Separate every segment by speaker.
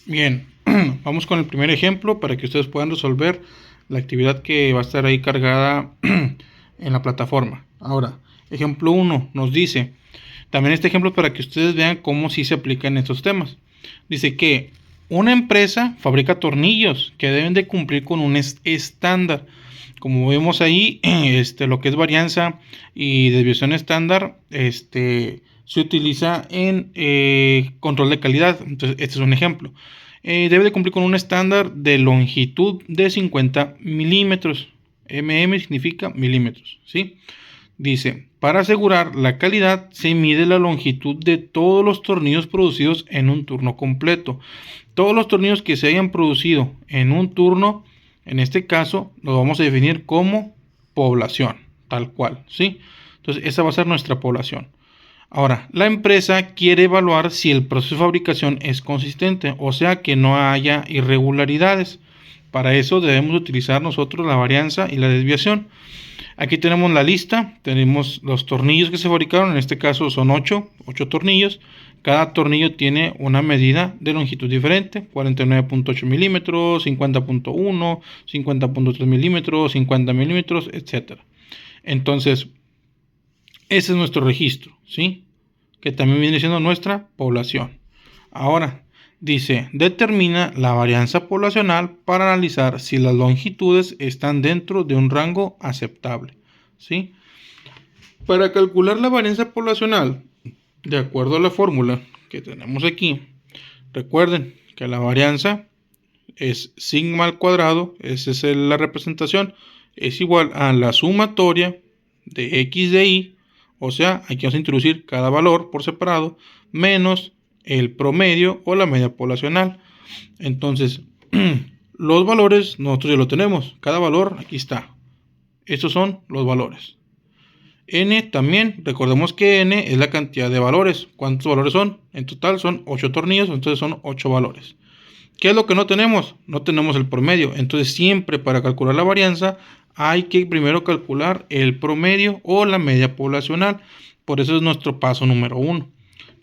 Speaker 1: Bien, vamos con el primer ejemplo para que ustedes puedan resolver la actividad que va a estar ahí cargada en la plataforma. Ahora, ejemplo 1 nos dice, también este ejemplo es para que ustedes vean cómo sí se aplican estos temas. Dice que una empresa fabrica tornillos que deben de cumplir con un estándar. Como vemos ahí, lo que es varianza y desviación estándar, se utiliza en control de calidad. Entonces, este es un ejemplo. Debe de cumplir con un estándar de longitud de 50 milímetros. Significa milímetros, ¿sí? Dice, para asegurar la calidad se mide la longitud de todos los tornillos producidos en un turno completo. Todos los tornillos que se hayan producido en un turno, en este caso, los vamos a definir como población, tal cual, ¿sí? Entonces, esa va a ser nuestra población. Ahora, la empresa quiere evaluar si el proceso de fabricación es consistente, o sea, que no haya irregularidades. Para eso debemos utilizar nosotros la varianza y la desviación. Aquí tenemos la lista, tenemos los tornillos que se fabricaron, en este caso son 8 tornillos. Cada tornillo tiene una medida de longitud diferente, 49.8 milímetros, 50.1, 50.3 milímetros, 50 milímetros, etc. Entonces, ese es nuestro registro, ¿sí? Que también viene siendo nuestra población. Ahora, dice, determina la varianza poblacional para analizar si las longitudes están dentro de un rango aceptable, ¿sí? Para calcular la varianza poblacional, de acuerdo a la fórmula que tenemos aquí, recuerden que la varianza es sigma al cuadrado, esa es la representación, es igual a la sumatoria de x de y, o sea, aquí vamos a introducir cada valor por separado, menos el promedio o la media poblacional. Entonces, los valores nosotros ya lo tenemos, cada valor aquí está. Estos son los valores. N también, recordemos que N es la cantidad de valores. ¿Cuántos valores son? En total son 8 tornillos, entonces son 8 valores. ¿Qué es lo que no tenemos? No tenemos el promedio. Entonces siempre para calcular la varianza hay que primero calcular el promedio o la media poblacional. Por eso es nuestro paso número 1.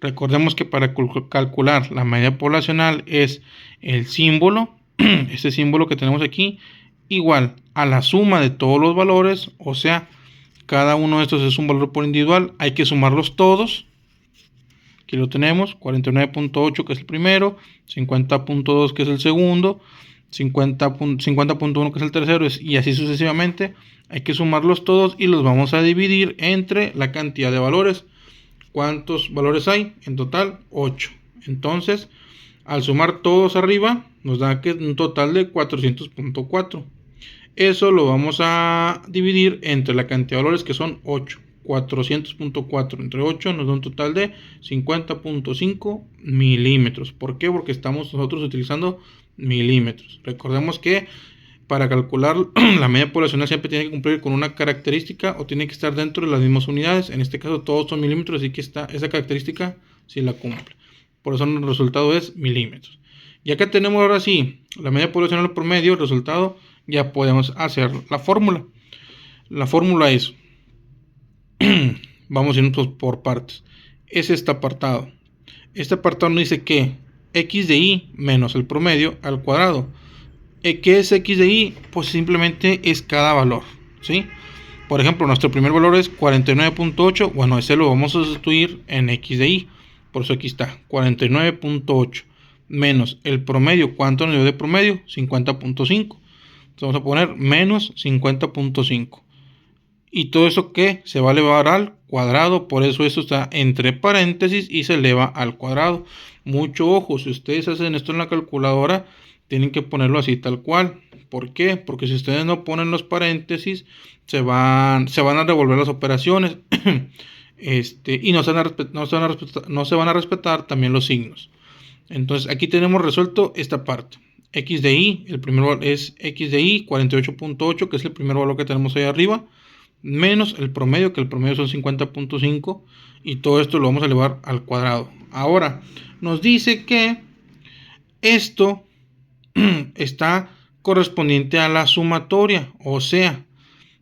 Speaker 1: Recordemos que para calcular la media poblacional es el símbolo, este símbolo que tenemos aquí, igual a la suma de todos los valores, o sea, cada uno de estos es un valor por individual, hay que sumarlos todos. Aquí lo tenemos, 49.8 que es el primero, 50.2 que es el segundo, 50.1 que es el tercero, y así sucesivamente. Hay que sumarlos todos y los vamos a dividir entre la cantidad de valores. ¿Cuántos valores hay? En total, 8. Entonces, al sumar todos arriba, nos da que un total de 400.4. Eso lo vamos a dividir entre la cantidad de valores que son 8. 400.4 entre 8 nos da un total de 50.5 milímetros. ¿Por qué? Porque estamos nosotros utilizando milímetros. Recordemos que para calcular la media poblacional siempre tiene que cumplir con una característica o tiene que estar dentro de las mismas unidades. En este caso todos son milímetros, así que esa característica sí la cumple. Por eso el resultado es milímetros. Y acá tenemos ahora sí la media poblacional promedio, el resultado, ya podemos hacer la fórmula. La fórmula es, vamos a irnos por partes. Es este apartado. Este apartado nos dice que x de y menos el promedio al cuadrado. ¿Qué es x de y? Pues simplemente es cada valor, ¿sí? Por ejemplo, nuestro primer valor es 49.8. Bueno, ese lo vamos a sustituir en x de y. Por eso aquí está, 49.8 menos el promedio. ¿Cuánto nos dio de promedio? 50.5. Entonces vamos a poner menos 50.5. Y todo eso que se va a elevar al cuadrado, por eso esto está entre paréntesis y se eleva al cuadrado. Mucho ojo, si ustedes hacen esto en la calculadora, tienen que ponerlo así tal cual. ¿Por qué? Porque si ustedes no ponen los paréntesis, se van a revolver las operaciones y no se van a respetar también los signos. Entonces aquí tenemos resuelto esta parte. X de y, el primer valor es x de y, 48.8, que es el primer valor que tenemos ahí arriba, menos el promedio, que el promedio son 50.5, y todo esto lo vamos a elevar al cuadrado. Ahora, nos dice que esto está correspondiente a la sumatoria, o sea,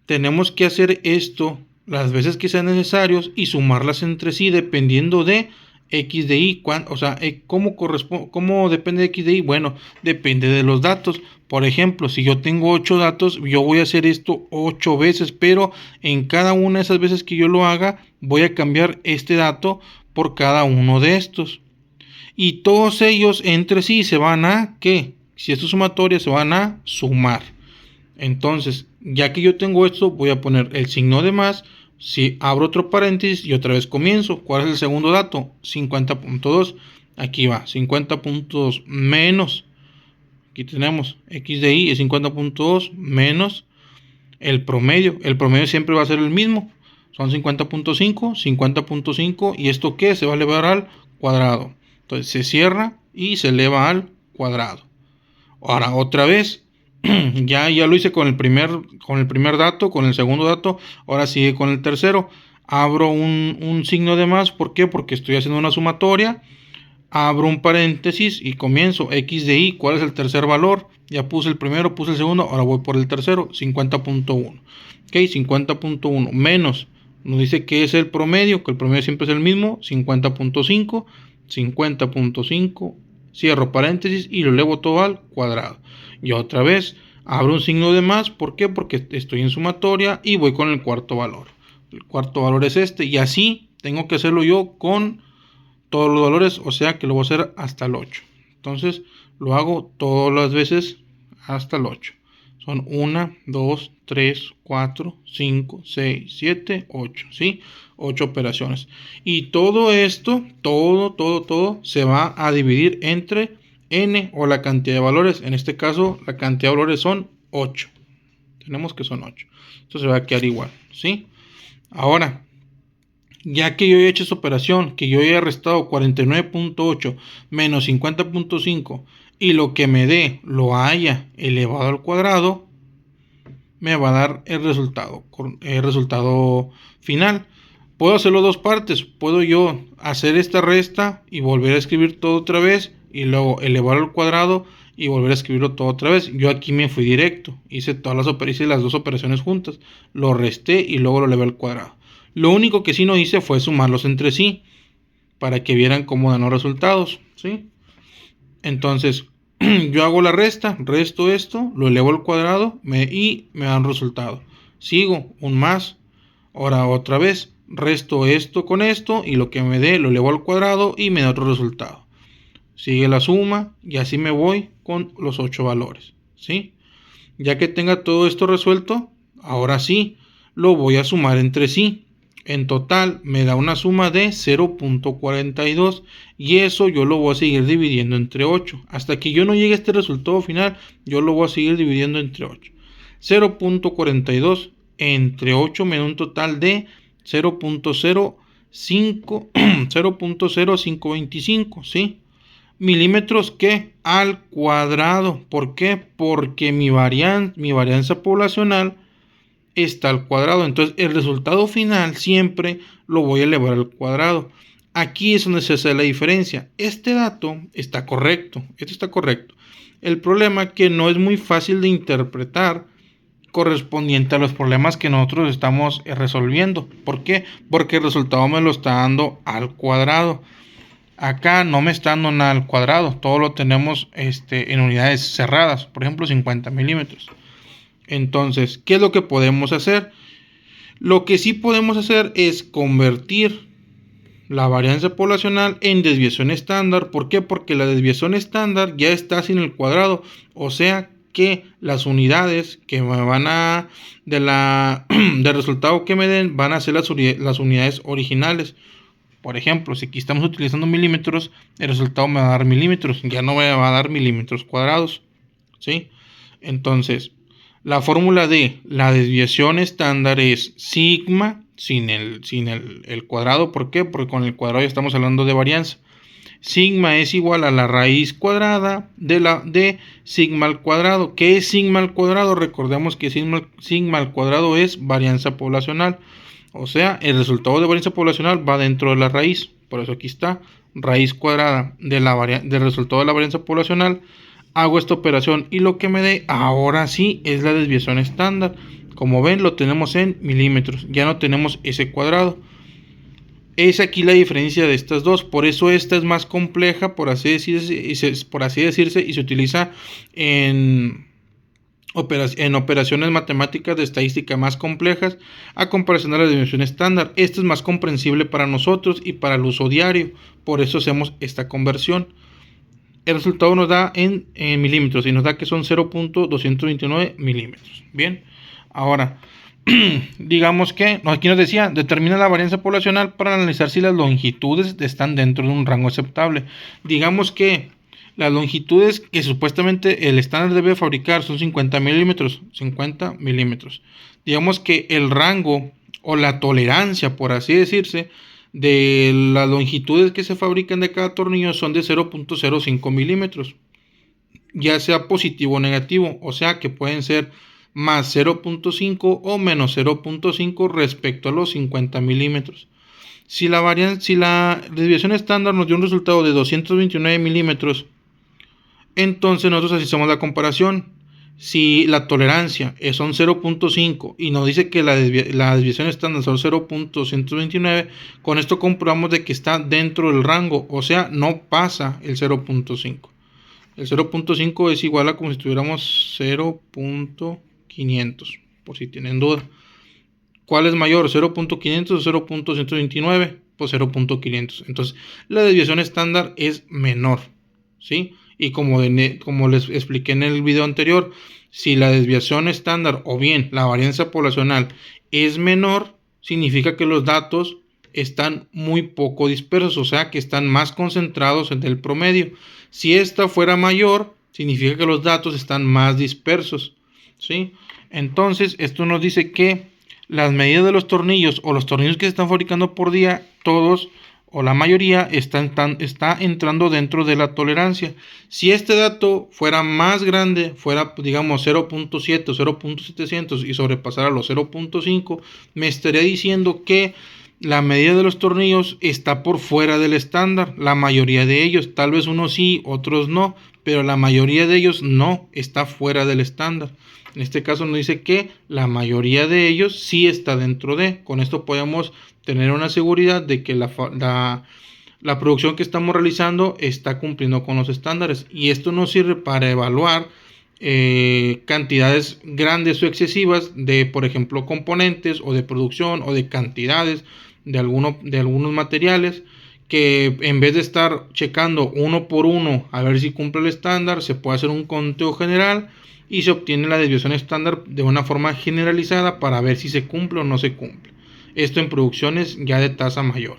Speaker 1: tenemos que hacer esto las veces que sean necesarios y sumarlas entre sí dependiendo de X de Y, o sea, ¿cómo depende de X de Y? Bueno, depende de los datos. Por ejemplo, si yo tengo 8 datos, yo voy a hacer esto 8 veces, pero en cada una de esas veces que yo lo haga, voy a cambiar este dato por cada uno de estos. Y todos ellos entre sí se van a, ¿qué? Si esto es sumatoria, se van a sumar. Entonces, ya que yo tengo esto, voy a poner el signo de más. Si abro otro paréntesis y otra vez comienzo. ¿Cuál es el segundo dato? 50.2. Aquí va, 50.2 menos. Aquí tenemos X de Y es 50.2 menos el promedio. El promedio siempre va a ser el mismo. Son 50.5, 50.5. ¿Y esto qué? Se va a elevar al cuadrado. Entonces se cierra y se eleva al cuadrado. Ahora otra vez. Ya lo hice con el primer dato, con el segundo dato. Ahora sigue con el tercero. Abro un signo de más. ¿Por qué? Porque estoy haciendo una sumatoria. Abro un paréntesis y comienzo. X de Y. ¿Cuál es el tercer valor? Ya puse el primero, puse el segundo. Ahora voy por el tercero. 50.1. Ok, 50.1 menos. Nos dice que es el promedio. Que el promedio siempre es el mismo. 50.5. 50.5. Cierro paréntesis y lo elevo todo al cuadrado. Y otra vez abro un signo de más. ¿Por qué? Porque estoy en sumatoria y voy con el cuarto valor. El cuarto valor es este. Y así tengo que hacerlo yo con todos los valores. O sea que lo voy a hacer hasta el 8. Entonces lo hago todas las veces hasta el 8. Son 1, 2, 3, 4, 5, 6, 7, 8. ¿Sí? 8 operaciones. Y todo esto, todo se va a dividir entre n o la cantidad de valores. En este caso, la cantidad de valores son 8. Tenemos que son 8. Esto se va a quedar igual. ¿Sí? Ahora, ya que yo he hecho esta operación, que yo he restado 49.8 menos 50.5 y lo que me dé lo haya elevado al cuadrado, me va a dar el resultado final. Puedo hacerlo dos partes. Puedo yo hacer esta resta y volver a escribir todo otra vez y luego elevar al cuadrado y volver a escribirlo todo otra vez. Yo aquí me fui directo. Hice las dos operaciones juntas. Lo resté y luego lo elevé al cuadrado. Lo único que sí no hice fue sumarlos entre sí para que vieran cómo dan los resultados, ¿sí? Entonces, yo hago la resta, resto esto, lo elevo al cuadrado y me da un resultado. Sigo, un más, ahora otra vez, resto esto con esto y lo que me dé lo elevo al cuadrado y me da otro resultado. Sigue la suma y así me voy con los 8 valores, ¿sí? Ya que tenga todo esto resuelto, ahora sí, lo voy a sumar entre sí. En total me da una suma de 0.42 y eso yo lo voy a seguir dividiendo entre 8. Hasta que yo no llegue a este resultado final, yo lo voy a seguir dividiendo entre 8. 0.42 entre 8 me da un total de 0.0525, ¿sí? Milímetros que al cuadrado. ¿Por qué? Porque mi varianza poblacional está al cuadrado. Entonces el resultado final siempre lo voy a elevar al cuadrado. Aquí es donde se hace la diferencia. Este dato está correcto. Esto está correcto. El problema es que no es muy fácil de interpretar correspondiente a los problemas que nosotros estamos resolviendo. ¿Por qué? Porque el resultado me lo está dando al cuadrado. Acá no me está dando nada al cuadrado. Todo lo tenemos en unidades cerradas. Por ejemplo, 50 milímetros. Entonces, ¿qué es lo que podemos hacer? Lo que sí podemos hacer es convertir la varianza poblacional en desviación estándar. ¿Por qué? Porque la desviación estándar ya está sin el cuadrado. O sea que las unidades que me van a del resultado que me den van a ser las unidades originales. Por ejemplo, si aquí estamos utilizando milímetros, el resultado me va a dar milímetros. Ya no me va a dar milímetros cuadrados, ¿sí? Entonces, la fórmula de la desviación estándar es sigma sin el cuadrado. ¿Por qué? Porque con el cuadrado ya estamos hablando de varianza. Sigma es igual a la raíz cuadrada de sigma al cuadrado. ¿Qué es sigma al cuadrado? Recordemos que sigma al cuadrado es varianza poblacional. O sea, el resultado de varianza poblacional va dentro de la raíz. Por eso aquí está raíz cuadrada del resultado de la varianza poblacional. Hago esta operación y lo que me dé ahora sí es la desviación estándar. Como ven, lo tenemos en milímetros. Ya no tenemos ese cuadrado. Es aquí la diferencia de estas dos, por eso esta es más compleja, por así decirse, y se utiliza en operaciones matemáticas de estadística más complejas a comparación de la desviación estándar. Esta es más comprensible para nosotros y para el uso diario, por eso hacemos esta conversión. El resultado nos da en milímetros y nos da que son 0.229 milímetros. Bien, ahora digamos que aquí nos decía, determina la varianza poblacional para analizar si las longitudes están dentro de un rango aceptable. Digamos que las longitudes que supuestamente el estándar debe fabricar son 50 milímetros. Digamos que el rango o la tolerancia, por así decirse, de las longitudes que se fabrican de cada tornillo son de 0.05 milímetros, ya sea positivo o negativo, o sea que pueden ser más 0.5 o menos 0.5 respecto a los 50 milímetros. Si la desviación estándar nos dio un resultado de 229 milímetros, entonces nosotros hacemos la comparación. Si la tolerancia son 0.5 y nos dice que la desviación estándar son 0.129, con esto comprobamos de que está dentro del rango, o sea, no pasa el 0.5. El 0.5 es igual a como si tuviéramos 0.500, por si tienen duda. ¿Cuál es mayor, 0.500 o 0.129? Pues 0.500. Entonces, la desviación estándar es menor, ¿sí? Y como les expliqué en el video anterior, si la desviación estándar o bien la varianza poblacional es menor, significa que los datos están muy poco dispersos, o sea que están más concentrados en el promedio. Si esta fuera mayor, significa que los datos están más dispersos, ¿sí? Entonces, esto nos dice que las medidas de los tornillos o los tornillos que se están fabricando por día, todos o la mayoría está entrando dentro de la tolerancia. Si este dato fuera más grande, fuera digamos 0.7 o 0.700 y sobrepasara los 0.5, me estaría diciendo que la medida de los tornillos está por fuera del estándar. La mayoría de ellos, tal vez unos sí, otros no, pero la mayoría de ellos no, está fuera del estándar. En este caso nos dice que la mayoría de ellos sí está dentro de. Con esto podemos tener una seguridad de que la producción que estamos realizando está cumpliendo con los estándares. Y esto nos sirve para evaluar cantidades grandes o excesivas de, por ejemplo, componentes o de producción o de cantidades de algunos materiales, que en vez de estar checando uno por uno a ver si cumple el estándar, se puede hacer un conteo general y se obtiene la desviación estándar de una forma generalizada para ver si se cumple o no se cumple. Esto en producciones ya de tasa mayor.